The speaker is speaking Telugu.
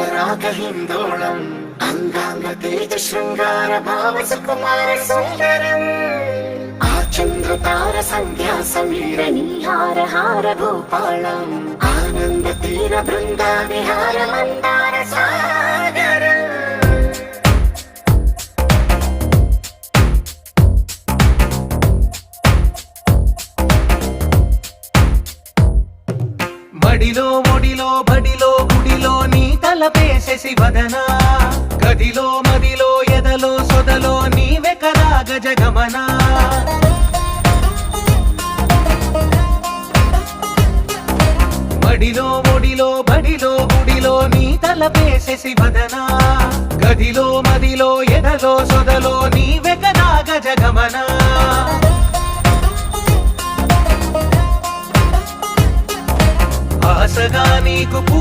స్మైకభోగరస్మైకరాగహిందోళం అంగాంగ తేజ శృంగార భావ సుకుమార సుందరం ఆచంద్రతార సంధ్యా సమీర నీహార హార భూపాళం ఆనంద తీర బృందా విహార మందార సాగరం మడిలో ఒడిలో బడిలో గుడిలో నీ తలపేసే శివదన గదిలో మదిలో ఎదలో సొదలో నీవే కదా గజగమన మడిలో ఒడిలో బడిలో గుడిలో నీ తలపేసే శివదన గదిలో మదిలో ఎదలో సొదలో నీవే కదా గజగమన ఆశగా నీకు